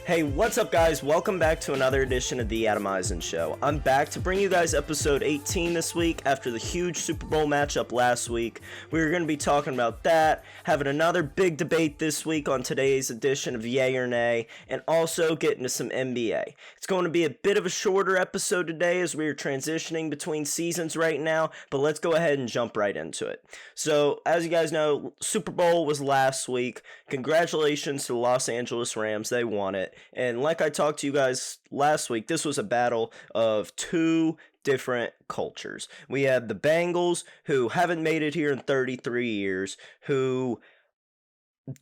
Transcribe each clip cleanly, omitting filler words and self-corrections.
Hey, what's up, guys? Welcome back to another edition of the Adam Eisen Show. I'm back to bring you guys episode 18 this week after the huge Super Bowl matchup last week. We're going to be talking about that, having another big debate this week on today's edition of Yay or Nay, and also get into some NBA. It's going to be a bit of a shorter episode today as we are transitioning between seasons right now, but let's go ahead and jump right into it. So, as you guys know, Super Bowl was last week. Congratulations to the Los Angeles Rams. They won it. And like I talked to you guys last week, this was a battle of two different cultures. We had the Bengals, who haven't made it here in 33 years, who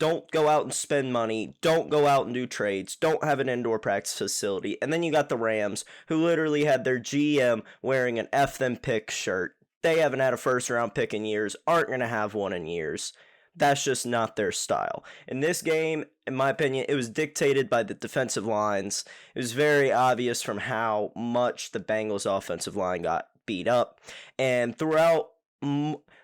don't go out and spend money, don't go out and do trades, don't have an indoor practice facility. And then you got the Rams, who literally had their GM wearing an F them pick shirt. They haven't had a first round pick in years, aren't going to have one in years. That's just not their style. In this game, in my opinion, it was dictated by the defensive lines. It was very obvious from how much the Bengals' offensive line got beat up. And throughout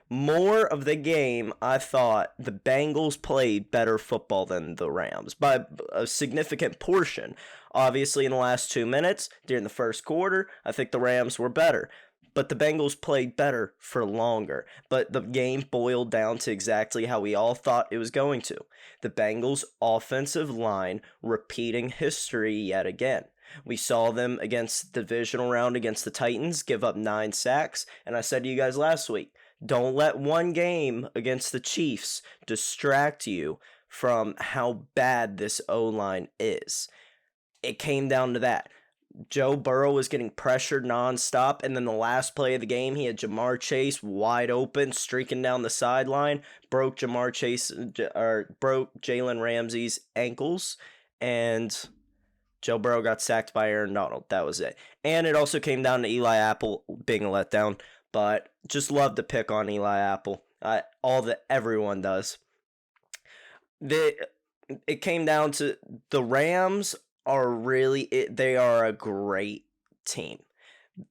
more of the game, I thought the Bengals played better football than the Rams by a significant portion. Obviously, in the last 2 minutes, during the first quarter, I think the Rams were better. But the Bengals played better for longer. But the game boiled down to exactly how we all thought it was going to. The Bengals' offensive line repeating history yet again. We saw them against the divisional round against the Titans give up 9 sacks. And I said to you guys last week, don't let one game against the Chiefs distract you from how bad this O-line is. It came down to that. Joe Burrow was getting pressured nonstop, and then the last play of the game, he had Jamar Chase wide open, streaking down the sideline, broke Jalen Ramsey's ankles, and Joe Burrow got sacked by Aaron Donald. That was it. And it also came down to Eli Apple being a letdown, but just love to pick on Eli Apple. Everyone does. It came down to the Rams they are a great team.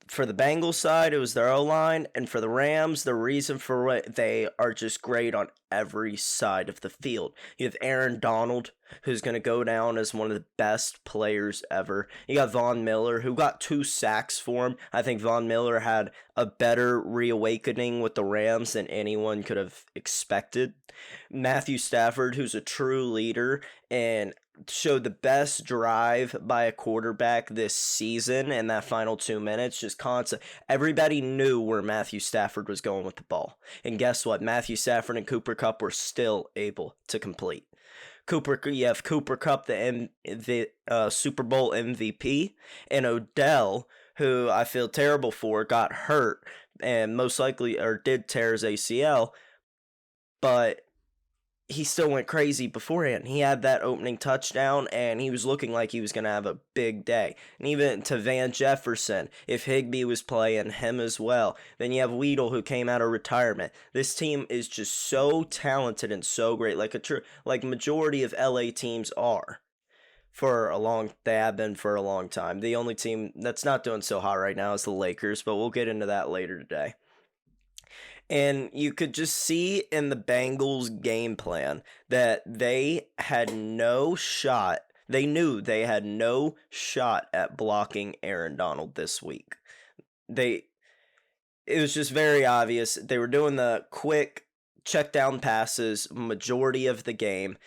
For the Bengals side, it was their O-line, and for the Rams, the reason for what they are just great on every side of the field. You have Aaron Donald, who's going to go down as one of the best players ever. You got Von Miller, who got 2 sacks for him. I think Von Miller had a better reawakening with the Rams than anyone could have expected. Matthew Stafford, who's a true leader and showed the best drive by a quarterback this season in that final 2 minutes. Just constant. Everybody knew where Matthew Stafford was going with the ball. And guess what? Matthew Stafford and Cooper Kupp were still able to complete. You have Cooper Kupp, the Super Bowl MVP, and Odell, who I feel terrible for, got hurt and most likely did tear his ACL, but he still went crazy beforehand. He had that opening touchdown, and he was looking like he was going to have a big day. And even to Van Jefferson, if Higbee was playing, him as well. Then you have Weedle, who came out of retirement. This team is just so talented and so great, like majority of LA teams are. They have been for a long time. The only team that's not doing so hot right now is the Lakers, but we'll get into that later today. And you could just see in the Bengals' game plan that they had no shot. They knew they had no shot at blocking Aaron Donald this week. It was just very obvious. They were doing the quick check down passes majority of the game.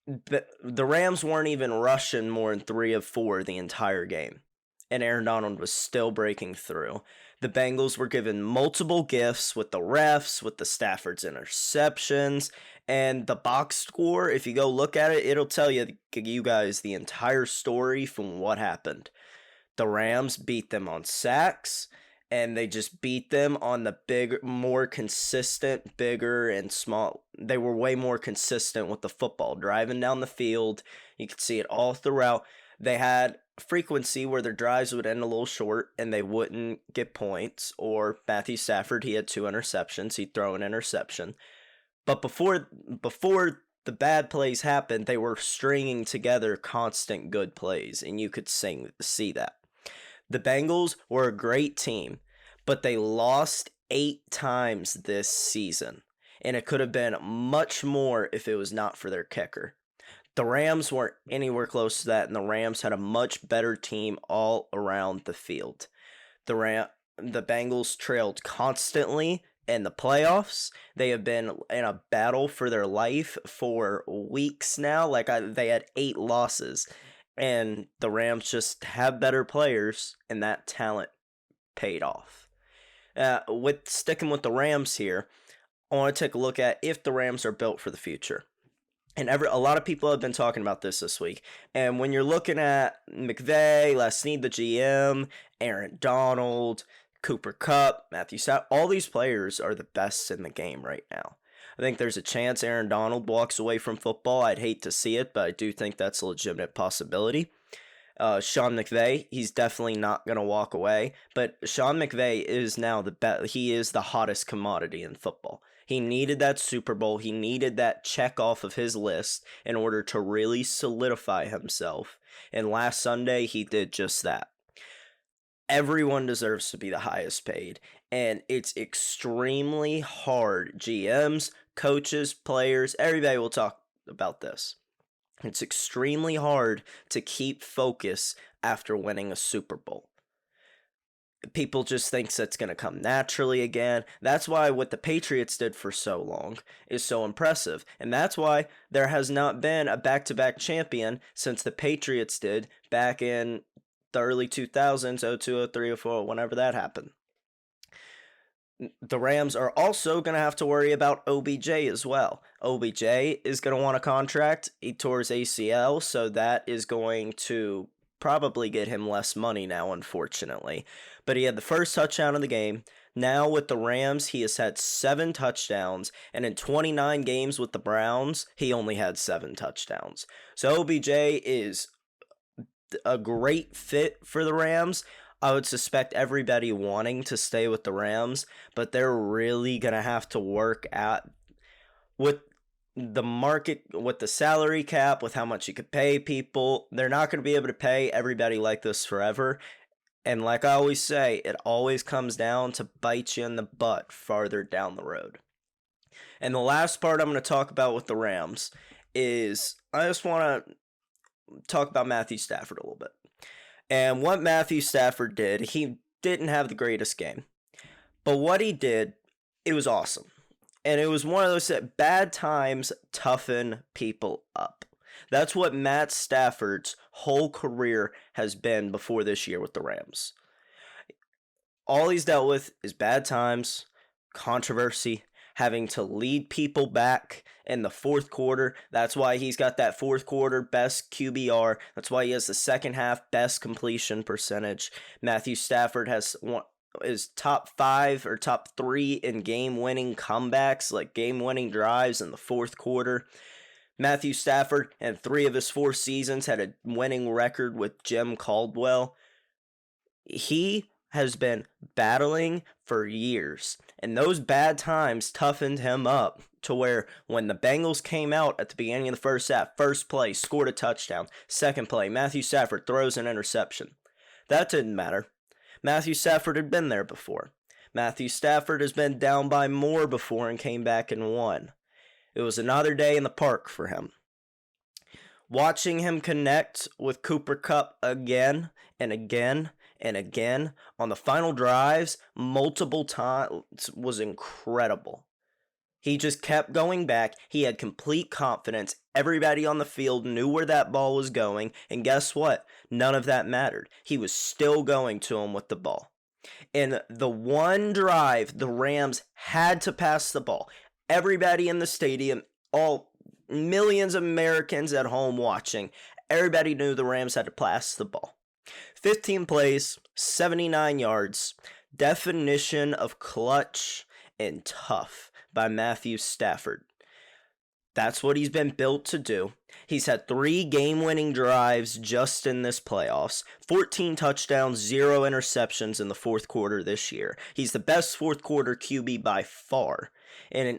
The Rams weren't even rushing more than 3 of 4 the entire game. And Aaron Donald was still breaking through. The Bengals were given multiple gifts with the refs, with the Stafford's interceptions, and the box score. If you go look at it, it'll tell you guys the entire story from what happened. The Rams beat them on sacks, and they just beat them on the more consistent, bigger, and small. They were way more consistent with the football, driving down the field. You could see it all throughout. They had frequency where their drives would end a little short and they wouldn't get points. Or Matthew Stafford, he had 2 interceptions. He'd throw an interception. But before the bad plays happened, they were stringing together constant good plays, and you could see that. The Bengals were a great team, but they lost 8 times this season, and it could have been much more if it was not for their kicker. The Rams weren't anywhere close to that, and the Rams had a much better team all around the field. The Bengals trailed constantly in the playoffs. They have been in a battle for their life for weeks now. They had 8 losses, and the Rams just have better players, and that talent paid off. With sticking with the Rams here, I want to take a look at if the Rams are built for the future. And a lot of people have been talking about this week. And when you're looking at McVay, Les Snead, the GM, Aaron Donald, Cooper Kupp, Matthew Stafford, all these players are the best in the game right now. I think there's a chance Aaron Donald walks away from football. I'd hate to see it, but I do think that's a legitimate possibility. Sean McVay, he's definitely not going to walk away, but Sean McVay is now he is the hottest commodity in football. He needed that Super Bowl. He needed that check off of his list in order to really solidify himself. And last Sunday, he did just that. Everyone deserves to be the highest paid, and it's extremely hard. GMs, coaches, players, everybody will talk about this. It's extremely hard to keep focus after winning a Super Bowl. People just think that's going to come naturally again. That's why what the Patriots did for so long is so impressive. And that's why there has not been a back-to-back champion since the Patriots did back in the early 2000s, 02, 03, 04, whenever that happened. The Rams are also going to have to worry about OBJ as well. OBJ is going to want a contract. He tore his ACL, so that is going to probably get him less money now, unfortunately. But he had the first touchdown of the game. Now with the Rams, he has had 7 touchdowns, and in 29 games with the Browns, he only had 7 touchdowns. So OBJ is a great fit for the Rams. I would suspect everybody wanting to stay with the Rams, but they're really going to have to work with the market, with the salary cap, with how much you could pay people. They're not going to be able to pay everybody like this forever. And like I always say, it always comes down to bite you in the butt farther down the road. And the last part I'm going to talk about with the Rams is I just want to talk about Matthew Stafford a little bit. And what Matthew Stafford did, he didn't have the greatest game. But what he did, it was awesome. And it was one of those that bad times toughen people up. That's what Matt Stafford's whole career has been before this year with the Rams. All he's dealt with is bad times, controversy, having to lead people back in the fourth quarter. That's why he's got that fourth quarter best QBR. That's why he has the second half best completion percentage. Matthew Stafford is top 5 or top 3 in game-winning comebacks, like game-winning drives in the fourth quarter. Matthew Stafford, in 3 of his 4 seasons, had a winning record with Jim Caldwell. He has been battling for years, and those bad times toughened him up to where when the Bengals came out at the beginning of the first half, first play, scored a touchdown, second play, Matthew Stafford throws an interception. That didn't matter. Matthew Stafford had been there before. Matthew Stafford has been down by more before and came back and won. It was another day in the park for him. Watching him connect with Cooper Kupp again and again and again on the final drives multiple times was incredible. He just kept going back. He had complete confidence. Everybody on the field knew where that ball was going. And guess what? None of that mattered. He was still going to him with the ball. In the one drive, the Rams had to pass the ball. Everybody in the stadium, all millions of Americans at home watching, everybody knew the Rams had to pass the ball. 15 plays, 79 yards, definition of clutch and tough by Matthew Stafford. That's what he's been built to do. He's had 3 game-winning drives just in this playoffs, 14 touchdowns, 0 interceptions in the fourth quarter this year. He's the best fourth quarter QB by far. And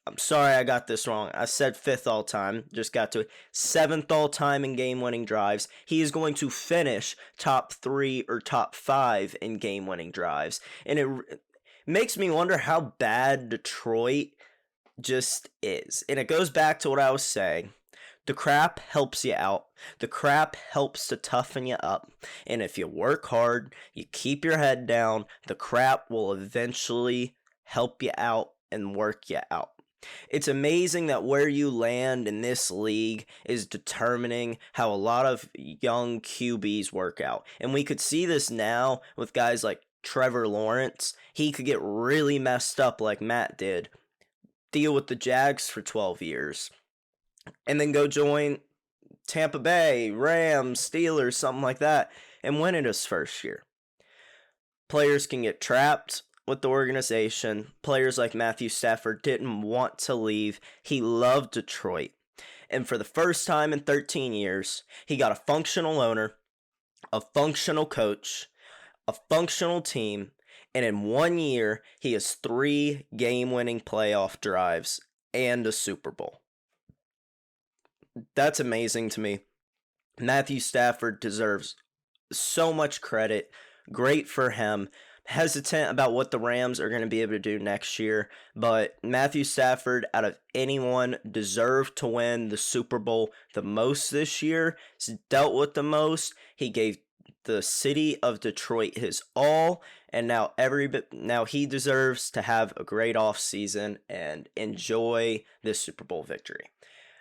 I'm sorry I got this wrong. I said 5th all-time, just got to it. 7th all-time in game-winning drives. He is going to finish top 3 or top 5 in game-winning drives. And it makes me wonder how bad Detroit just is. And it goes back to what I was saying. The crap helps you out. The crap helps to toughen you up. And if you work hard, you keep your head down, the crap will eventually help you out and work you out. It's amazing that where you land in this league is determining how a lot of young QBs work out. And we could see this now with guys like Trevor Lawrence. He could get really messed up like Matt did, deal with the Jags for 12 years, and then go join Tampa Bay, Rams, Steelers, something like that, and win it his first year. Players can get trapped with the organization. Players like Matthew Stafford didn't want to leave. He loved Detroit. And for the first time in 13 years, he got a functional owner, a functional coach, a functional team, and in 1 year, he has 3 game-winning playoff drives and a Super Bowl. That's amazing to me. Matthew Stafford deserves so much credit. Great for him. Hesitant about what the Rams are going to be able to do next year, but Matthew Stafford, out of anyone, deserved to win the Super Bowl the most this year. He's dealt with the most. He gave the city of Detroit his all, and now he deserves to have a great offseason and enjoy this Super Bowl victory.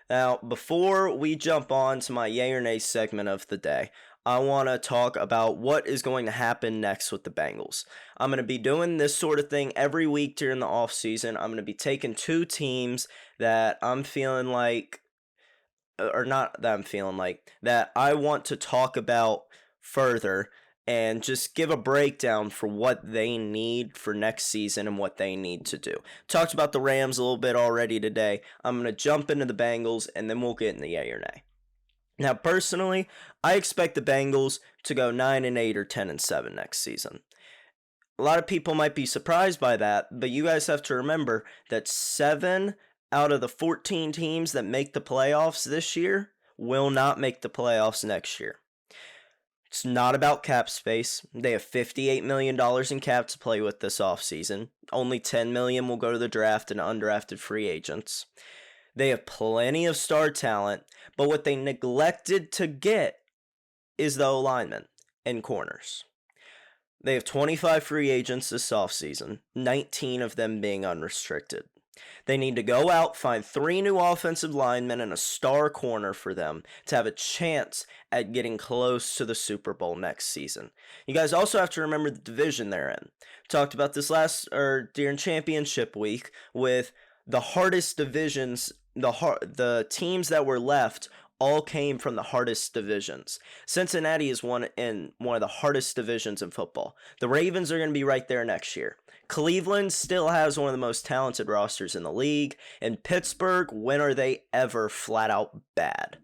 Now, before we jump on to my yay or nay segment of the day, I want to talk about what is going to happen next with the Bengals. I'm going to be doing this sort of thing every week during the offseason. I'm going to be taking 2 teams that I'm feeling like, or not that I'm feeling like, that I want to talk about further and just give a breakdown for what they need for next season and what they need to do. Talked about the Rams a little bit already today. I'm going to jump into the Bengals and then we'll get in the yay or nay. Now, personally, I expect the Bengals to go 9-8 or 10-7 next season. A lot of people might be surprised by that, but you guys have to remember that 7 out of the 14 teams that make the playoffs this year will not make the playoffs next year. It's not about cap space. They have $58 million in cap to play with this offseason. Only $10 million will go to the draft and undrafted free agents. They have plenty of star talent, but what they neglected to get is the O-linemen and corners. They have 25 free agents this offseason, 19 of them being unrestricted. They need to go out, find 3 new offensive linemen and a star corner for them to have a chance at getting close to the Super Bowl next season. You guys also have to remember the division they're in. Talked about this during championship week with the hardest divisions. The teams that were left all came from the hardest divisions. Cincinnati is one of the hardest divisions in football. The Ravens are going to be right there next year. Cleveland still has one of the most talented rosters in the league. And Pittsburgh, when are they ever flat out bad?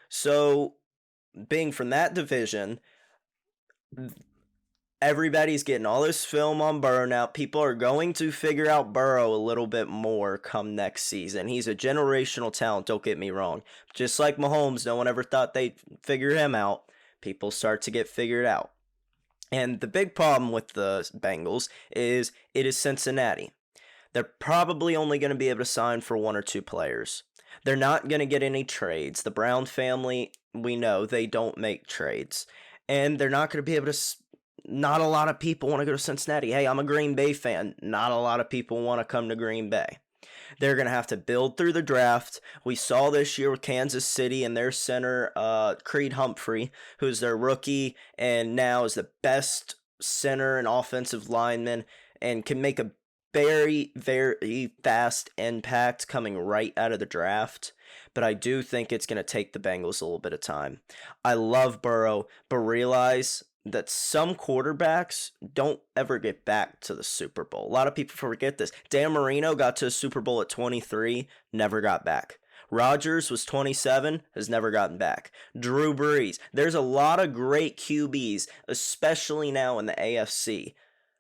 So, being from that division, everybody's getting all this film on Burrow now. People are going to figure out Burrow a little bit more come next season. He's a generational talent, don't get me wrong. Just like Mahomes, no one ever thought they'd figure him out. People start to get figured out. And the big problem with the Bengals is it is Cincinnati. They're probably only going to be able to sign for 1 or 2 players. They're not going to get any trades. The Brown family, we know, they don't make trades. And they're not going to be able to... Not a lot of people want to go to Cincinnati. Hey, I'm a Green Bay fan. Not a lot of people want to come to Green Bay. They're going to have to build through the draft. We saw this year with Kansas City and their center, Creed Humphrey, who's their rookie and now is the best center and offensive lineman and can make a very, very fast impact coming right out of the draft. But I do think it's going to take the Bengals a little bit of time. I love Burrow, but realize that some quarterbacks don't ever get back to the Super Bowl. A lot of people forget this. Dan Marino got to a Super Bowl at 23, never got back. Rodgers was 27, has never gotten back. Drew Brees. There's a lot of great QBs, especially now in the AFC.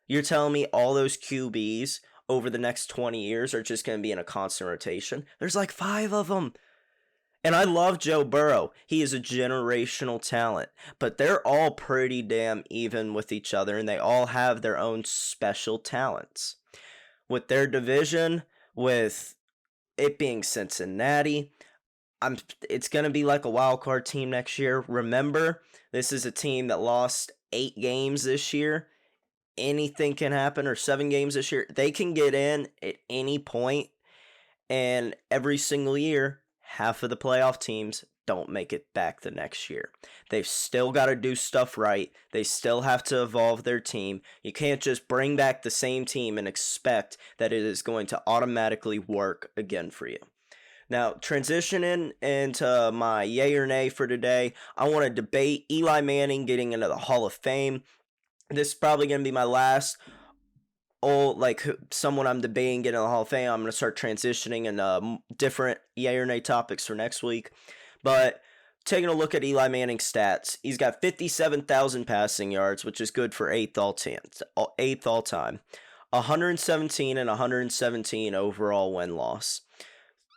You're telling me all those QBs over the next 20 years are just going to be in a constant rotation? There's like 5 of them. And I love Joe Burrow. He is a generational talent. But they're all pretty damn even with each other, and they all have their own special talents. With their division, with it being Cincinnati, It's going to be like a wild card team next year. Remember, this is a team that lost 8 games this year. Anything can happen, or 7 games this year. They can get in at any point, and every single year, half of the playoff teams don't make it back the next year. They've still got to do stuff right. They still have to evolve their team. You can't just bring back the same team and expect that it is going to automatically work again for you. Now, transitioning into my yay or nay for today, I want to debate Eli Manning getting into the Hall of Fame. This is probably going to be my last someone I'm debating getting in the Hall of Fame. I'm going to start transitioning into different yay or nay topics for next week. But taking a look at Eli Manning's stats, he's got 57,000 passing yards, which is good for 8th all time. 117 and 117 overall win-loss.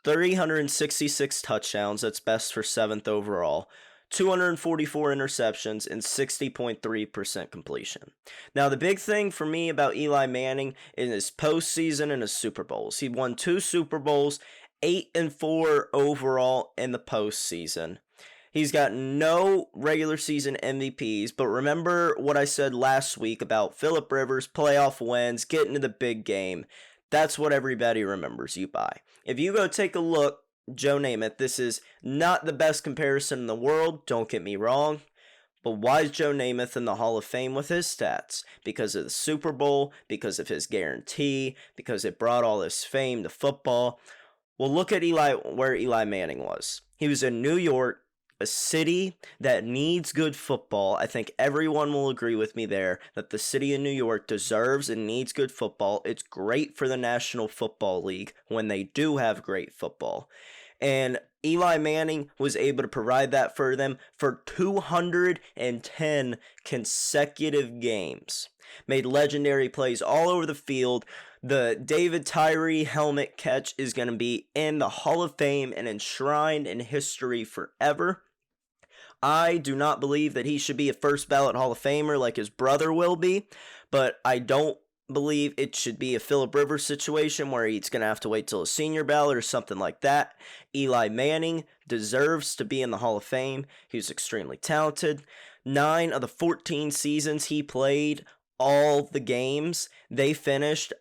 366 touchdowns, that's best for 7th overall. 244 interceptions, and 60.3% completion. Now, the big thing for me about Eli Manning is his postseason and his Super Bowls. He won 2 Super Bowls, 8-4 overall in the postseason. He's got no regular season MVPs, but remember what I said last week about Phillip Rivers, playoff wins, getting to the big game. That's what everybody remembers you by. If you go take a look, Joe Namath, this is not the best comparison in the world, don't get me wrong, but why is Joe Namath in the Hall of Fame with his stats? Because of the Super Bowl, because of his guarantee, because it brought all this fame to football. Well, look at where Eli Manning was. He was in New York, a city that needs good football. I think everyone will agree with me there that the city of New York deserves and needs good football. It's great for the National Football League when they do have great football. And Eli Manning was able to provide that for them for 210 consecutive games. Made legendary plays all over the field. The David Tyree helmet catch is going to be in the Hall of Fame and enshrined in history forever. I do not believe that he should be a first ballot Hall of Famer like his brother will be, but I don't believe it should be a Phillip Rivers situation where he's going to have to wait till a senior ballot or something like that. Eli Manning deserves to be in the Hall of Fame. He was extremely talented. 9 of the 14 seasons he played all the games, they finished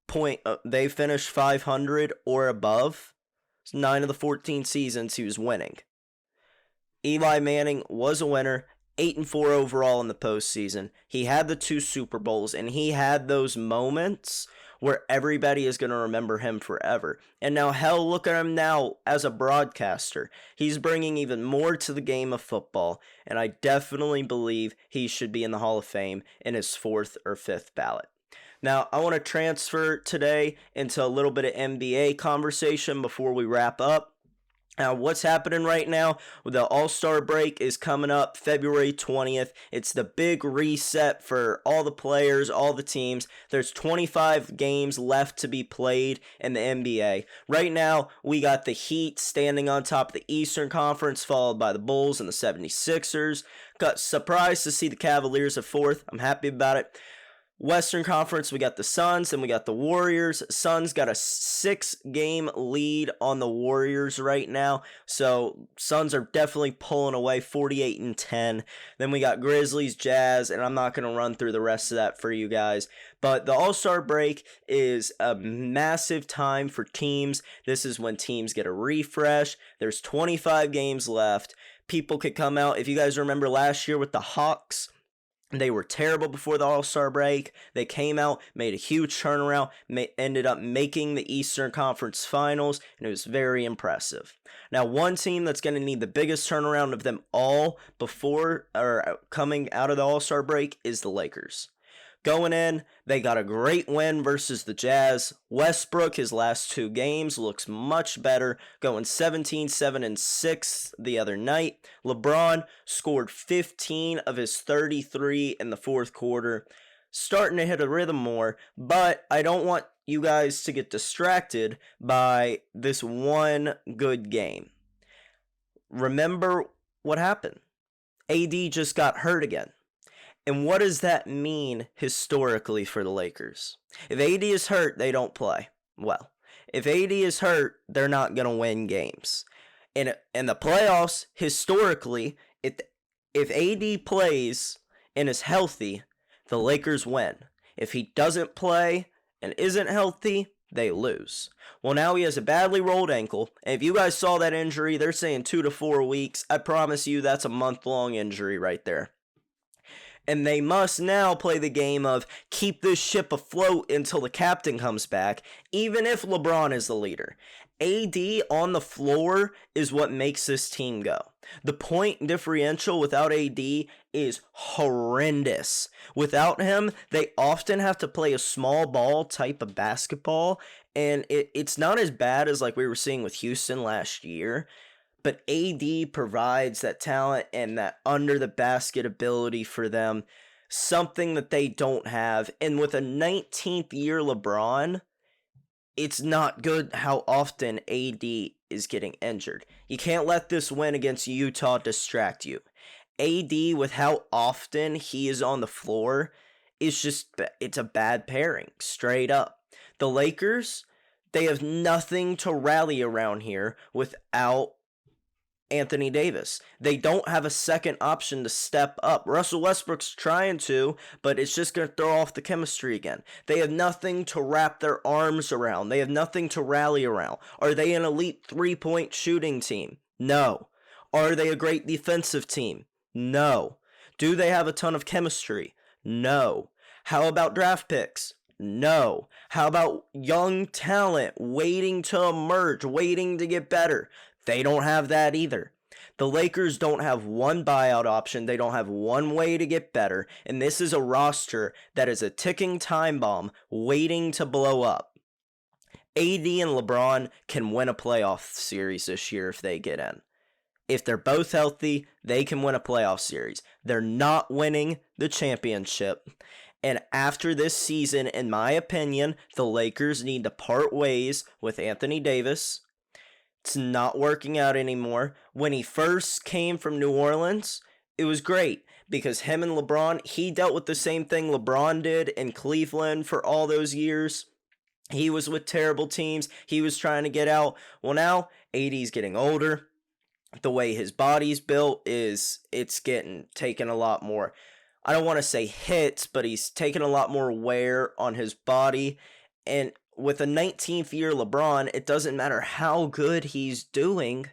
500 or above. 9 of the 14 seasons he was winning. Eli Manning was a winner. 8-4 overall in the postseason. He had the 2 Super Bowls, and he had those moments where everybody is going to remember him forever. And now, hell, look at him now as a broadcaster. He's bringing even more to the game of football, and I definitely believe he should be in the Hall of Fame in his 4th or 5th ballot. Now, I want to transfer today into a little bit of NBA conversation before we wrap up. Now, what's happening right now? The All-Star break is coming up February 20th. It's the big reset for all the players, all the teams. There's 25 games left to be played in the NBA. Right now, we got the Heat standing on top of the Eastern Conference, followed by the Bulls and the 76ers. Got surprised to see the Cavaliers at 4th. I'm happy about it. Western Conference, we got the Suns and we got the Warriors. Suns got a 6-game lead on the Warriors right now. So Suns are definitely pulling away 48-10. Then we got Grizzlies, Jazz, and I'm not going to run through the rest of that for you guys. But the All-Star break is a massive time for teams. This is when teams get a refresh. There's 25 games left. People could come out. If you guys remember last year with the Hawks, they were terrible before the All-Star break. They came out, made a huge turnaround, ended up making the Eastern Conference Finals, and it was very impressive. Now, one team that's going to need the biggest turnaround of them all before or coming out of the All-Star break is the Lakers. Going in, they got a great win versus the Jazz. Westbrook, his last 2 games, looks much better, going 17-7-6 the other night. LeBron scored 15 of his 33 in the 4th quarter, starting to hit a rhythm more, but I don't want you guys to get distracted by this one good game. Remember what happened. AD just got hurt again. And what does that mean historically for the Lakers? If AD is hurt, they don't play. Well, if AD is hurt, they're not going to win games. In the playoffs, historically, if AD plays and is healthy, the Lakers win. If he doesn't play and isn't healthy, they lose. Well, now he has a badly rolled ankle. And if you guys saw that injury, they're saying 2 to 4 weeks. I promise you that's a month-long injury right there. And they must now play the game of keep this ship afloat until the captain comes back, even if LeBron is the leader. AD on the floor is what makes this team go. The point differential without AD is horrendous. Without him, they often have to play a small ball type of basketball, and it's not as bad as like we were seeing with Houston last year. But AD provides that talent and that under the basket ability for them, something that they don't have. And with a 19th year LeBron, it's not good how often AD is getting injured. You can't let this win against Utah distract you. AD, with how often he is on the floor, it's a bad pairing, straight up. The Lakers, they have nothing to rally around here without Anthony Davis. They don't have a second option to step up. Russell Westbrook's trying to, but it's just going to throw off the chemistry again. They have nothing to wrap their arms around. They have nothing to rally around. Are they an elite three-point shooting team? No. Are they a great defensive team? No. Do they have a ton of chemistry? No. How about draft picks? No. How about young talent waiting to emerge, waiting to get better? They don't have that either. The Lakers don't have one buyout option. They don't have one way to get better. And this is a roster that is a ticking time bomb waiting to blow up. AD and LeBron can win a playoff series this year if they get in. If they're both healthy, they can win a playoff series. They're not winning the championship. And after this season, in my opinion, the Lakers need to part ways with Anthony Davis. It's not working out anymore. When he first came from New Orleans, it was great because him and LeBron, he dealt with the same thing LeBron did in Cleveland for all those years. He was with terrible teams. He was trying to get out. Well, now AD's getting older. The way his body's built it's getting taken a lot more. I don't want to say hits, but he's taken a lot more wear on his body. And with a 19th year LeBron, it doesn't matter how good he's doing.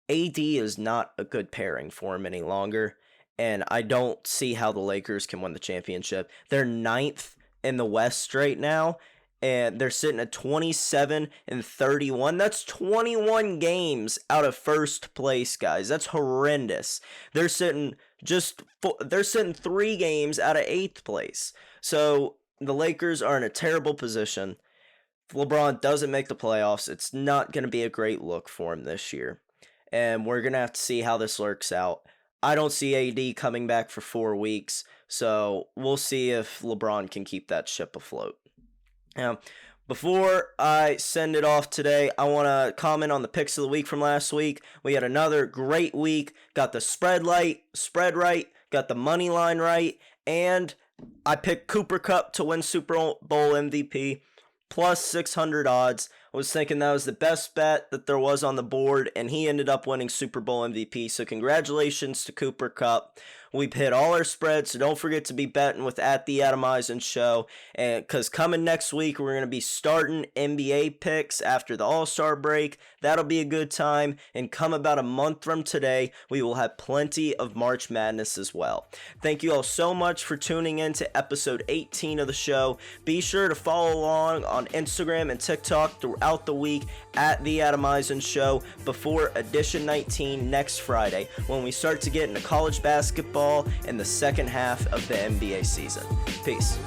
AD is not a good pairing for him any longer. And I don't see how the Lakers can win the championship. They're 9th in the West right now. And they're sitting at 27-31. That's 21 games out of first place, guys. That's horrendous. They're sitting 3 games out of 8th place. So the Lakers are in a terrible position. If LeBron doesn't make the playoffs, it's not going to be a great look for him this year. And we're going to have to see how this works out. I don't see AD coming back for 4 weeks. So we'll see if LeBron can keep that ship afloat. Now, before I send it off today, I want to comment on the picks of the week from last week. We had another great week. Got the spread right, got the money line right, and I picked Cooper Kupp to win Super Bowl MVP, plus 600 odds. I was thinking that was the best bet that there was on the board, and he ended up winning Super Bowl MVP, so congratulations to Cooper Kupp. We've hit all our spreads, so don't forget to be betting with the Adam Eisen Show. And because coming next week, we're going to be starting NBA picks after the All-Star break. That'll be a good time. And come about a month from today, we will have plenty of March Madness as well. Thank you all so much for tuning in to episode 18 of the show. Be sure to follow along on Instagram and TikTok throughout the week at the Adam Eisen Show before edition 19 next Friday, when we start to get into college basketball in the second half of the NBA season. Peace.